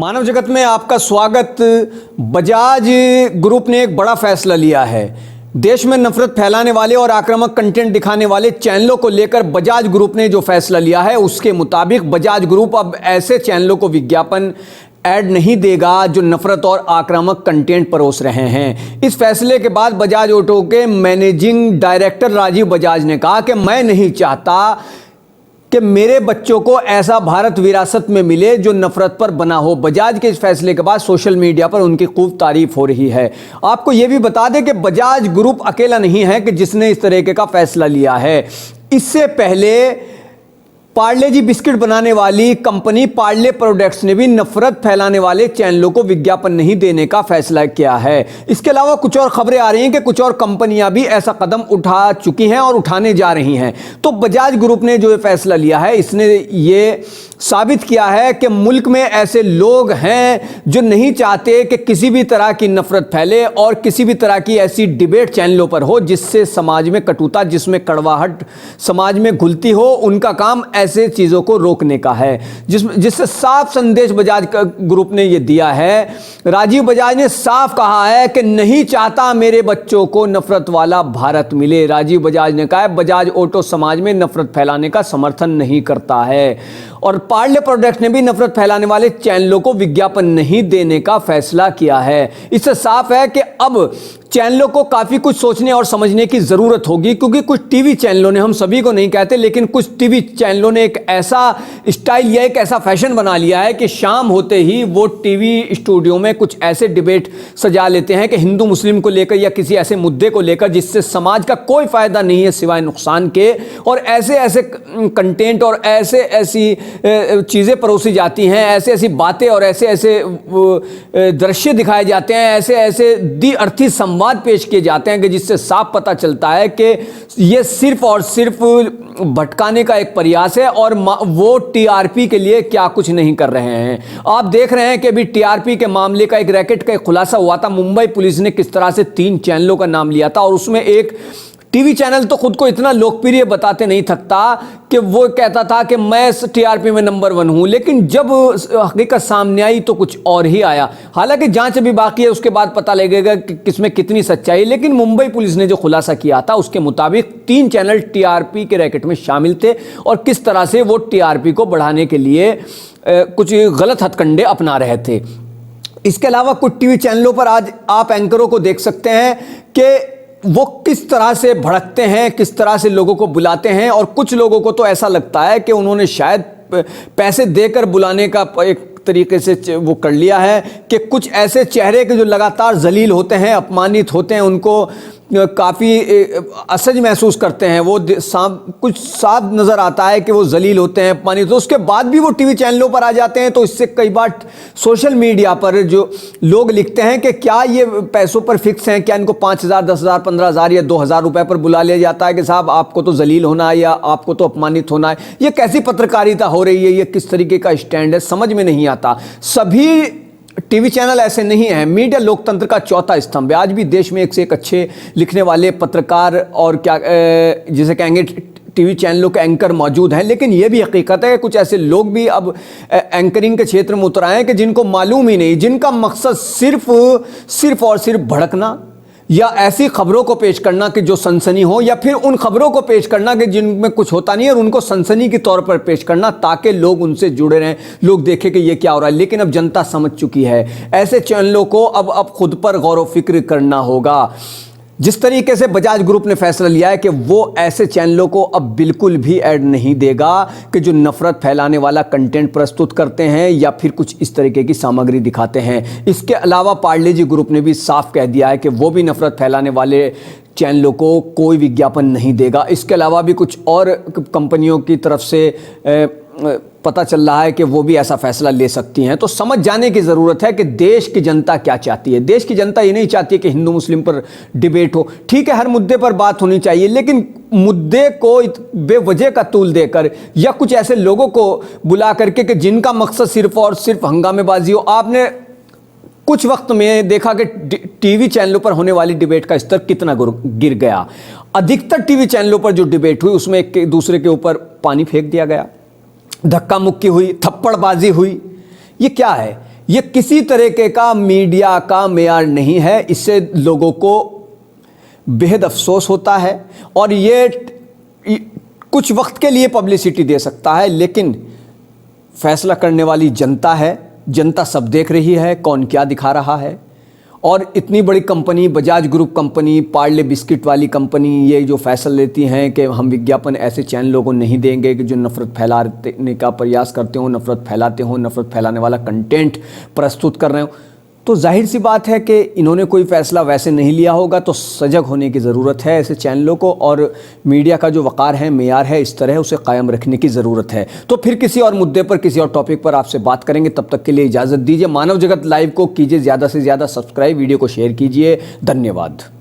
मानव जगत में आपका स्वागत। बजाज ग्रुप ने एक बड़ा फैसला लिया है। देश में नफरत फैलाने वाले और आक्रामक कंटेंट दिखाने वाले चैनलों को लेकर बजाज ग्रुप ने जो फैसला लिया है, उसके मुताबिक बजाज ग्रुप अब ऐसे चैनलों को विज्ञापन ऐड नहीं देगा जो नफरत और आक्रामक कंटेंट परोस रहे हैं। इस फैसले के बाद बजाज ऑटो के मैनेजिंग डायरेक्टर राजीव बजाज ने कहा कि मैं नहीं चाहता कि मेरे बच्चों को ऐसा भारत विरासत में मिले जो नफरत पर बना हो। बजाज के इस फैसले के बाद सोशल मीडिया पर उनकी खूब तारीफ हो रही है। आपको यह भी बता दें कि बजाज ग्रुप अकेला नहीं है कि जिसने इस तरह का फैसला लिया है। इससे पहले पार्ले जी बिस्किट बनाने वाली कंपनी पार्ले प्रोडक्ट्स ने भी नफरत फैलाने वाले चैनलों को विज्ञापन नहीं देने का फैसला किया है। इसके अलावा कुछ और खबरें आ रही हैं कि कुछ और कंपनियां भी ऐसा कदम उठा चुकी हैं और उठाने जा रही हैं। तो बजाज ग्रुप ने जो ये फैसला लिया है, इसने ये साबित किया है कि मुल्क में ऐसे लोग हैं जो नहीं चाहते कि किसी भी तरह की नफरत फैले और किसी भी तरह की ऐसी डिबेट चैनलों पर हो जिससे समाज में कटुता, जिसमें कड़वाहट समाज में घुलती हो। उनका काम ऐसे चीजों को रोकने का है, जिससे साफ संदेश बजाज ग्रुप ने यह दिया है। राजीव बजाज ने साफ कहा है कि नहीं चाहता मेरे बच्चों को नफरत वाला भारत मिले। राजीव बजाज ने कहा है बजाज ऑटो समाज में नफरत फैलाने का समर्थन नहीं करता है। और पार्ले प्रोडक्ट्स ने भी नफरत फैलाने वाले चैनलों को विज्ञापन नहीं देने का फैसला किया है। इससे साफ है कि अब चैनलों को काफी कुछ सोचने और समझने की जरूरत होगी, क्योंकि कुछ टीवी चैनलों ने, हम सभी को नहीं कहते, लेकिन कुछ टीवी चैनलों ने एक ऐसा स्टाइल या एक ऐसा फैशन बना लिया है कि शाम होते ही वो टीवी स्टूडियो में कुछ ऐसे डिबेट सजा लेते हैं कि हिंदू मुस्लिम को लेकर या किसी ऐसे मुद्दे को लेकर जिससे समाज का कोई फायदा नहीं है सिवाय नुकसान के। और ऐसे ऐसे कंटेंट और ऐसे ऐसी चीजें परोसी जाती हैं, ऐसे ऐसी बातें और ऐसे ऐसे दृश्य दिखाए जाते हैं, ऐसे ऐसे दी अर्थी संवाद पेश किए जाते हैं कि जिससे साफ पता चलता है कि ये सिर्फ और सिर्फ भटकाने का एक प्रयास है और वो टीआरपी के लिए क्या कुछ नहीं कर रहे हैं। आप देख रहे हैं कि अभी टीआरपी के मामले का एक रैकेट का एक खुलासा हुआ था। मुंबई पुलिस ने किस तरह से 3 चैनलों का नाम लिया था और उसमें एक टीवी चैनल तो खुद को इतना लोकप्रिय बताते नहीं थकता कि वो कहता था कि मैं टीआरपी में नंबर 1 हूं, लेकिन जब हकीकत सामने आई तो कुछ और ही आया। हालांकि जांच अभी बाकी है, उसके बाद पता लगेगा कि किसमें कितनी सच्चाई। लेकिन मुंबई पुलिस ने जो खुलासा किया था उसके मुताबिक 3 चैनल टीआरपी के रैकेट में शामिल थे और किस तरह से वो टीआरपी को बढ़ाने के लिए कुछ गलत हथकंडे अपना रहे थे। इसके अलावा कुछ टीवी चैनलों पर आज आप एंकरों को देख सकते हैं कि वो किस तरह से भड़कते हैं, किस तरह से लोगों को बुलाते हैं। और कुछ लोगों को तो ऐसा लगता है कि उन्होंने शायद पैसे देकर बुलाने का एक तरीके से वो कर लिया है कि कुछ ऐसे चेहरे के जो लगातार जलील होते हैं, अपमानित होते हैं, उनको काफ़ी असहज महसूस करते हैं। वो कुछ साफ नज़र आता है कि वो जलील होते हैं, अपमानित। तो उसके बाद भी वो टीवी चैनलों पर आ जाते हैं। तो इससे कई बार सोशल मीडिया पर जो लोग लिखते हैं कि क्या ये पैसों पर फिक्स हैं, क्या इनको 5,000, 10,000, 15,000 या 2,000 रुपये पर बुला लिया जाता है कि साहब आपको तो जलील होना है या आपको तो अपमानित होना है। ये कैसी पत्रकारिता हो रही है, ये किस तरीके का स्टैंड है, समझ में नहीं आता। सभी टीवी चैनल ऐसे नहीं हैं। मीडिया लोकतंत्र का चौथा स्तंभ है। आज भी देश में एक से एक अच्छे लिखने वाले पत्रकार और क्या जिसे कहेंगे टीवी चैनलों के एंकर मौजूद हैं, लेकिन यह भी हकीकत है कि कुछ ऐसे लोग भी अब एंकरिंग के क्षेत्र में उतर आए हैं कि जिनको मालूम ही नहीं, जिनका मकसद सिर्फ और सिर्फ भड़कना या ऐसी खबरों को पेश करना कि जो सनसनी हो, या फिर उन खबरों को पेश करना कि जिनमें कुछ होता नहीं है और उनको सनसनी के तौर पर पेश करना ताकि लोग उनसे जुड़े रहें, लोग देखें कि ये क्या हो रहा है। लेकिन अब जनता समझ चुकी है। ऐसे चैनलों को अब खुद पर गौर व फिक्र करना होगा। जिस तरीके से बजाज ग्रुप ने फैसला लिया है कि वो ऐसे चैनलों को अब बिल्कुल भी ऐड नहीं देगा कि जो नफरत फैलाने वाला कंटेंट प्रस्तुत करते हैं या फिर कुछ इस तरीके की सामग्री दिखाते हैं। इसके अलावा पार्ले जी ग्रुप ने भी साफ कह दिया है कि वो भी नफरत फैलाने वाले चैनलों को कोई विज्ञापन नहीं देगा। इसके अलावा भी कुछ और कंपनियों की तरफ से पता चल रहा है कि वो भी ऐसा फैसला ले सकती हैं। तो समझ जाने की ज़रूरत है कि देश की जनता क्या चाहती है। देश की जनता ये नहीं चाहती कि हिंदू मुस्लिम पर डिबेट हो। ठीक है, हर मुद्दे पर बात होनी चाहिए, लेकिन मुद्दे को बेवजह का तूल देकर या कुछ ऐसे लोगों को बुला करके कि जिनका मकसद सिर्फ और सिर्फ हंगामेबाजी हो। आपने कुछ वक्त में देखा कि टीवी चैनलों पर होने वाली डिबेट का स्तर कितना गिर गया। अधिकतर टीवी चैनलों पर जो डिबेट हुई उसमें एक दूसरे के ऊपर पानी फेंक दिया गया, धक्का मुक्की हुई, थप्पड़बाजी हुई। ये क्या है? ये किसी तरीके का मीडिया का मेयार नहीं है। इससे लोगों को बेहद अफसोस होता है और ये कुछ वक्त के लिए पब्लिसिटी दे सकता है, लेकिन फैसला करने वाली जनता है। जनता सब देख रही है कौन क्या दिखा रहा है। और इतनी बड़ी company Bajaj group company, Parle biscuit वाली कंपनी, ये जो फैसला लेती हैं कि हम विज्ञापन ऐसे चैनलों को नहीं देंगे कि जो नफ़रत फैलाने का प्रयास करते हो, नफ़रत फैलाते हो, नफ़रत फैलाने वाला कंटेंट प्रस्तुत कर रहे हो, तो जाहिर सी बात है कि इन्होंने कोई फ़ैसला वैसे नहीं लिया होगा। तो सजग होने की ज़रूरत है ऐसे चैनलों को, और मीडिया का जो वक़ार है, मेयार है, इस तरह उसे कायम रखने की ज़रूरत है। तो फिर किसी और मुद्दे पर, किसी और टॉपिक पर आपसे बात करेंगे। तब तक के लिए इजाज़त दीजिए। मानव जगत लाइव को कीजिए ज़्यादा से ज़्यादा सब्सक्राइब, वीडियो को शेयर कीजिए। धन्यवाद।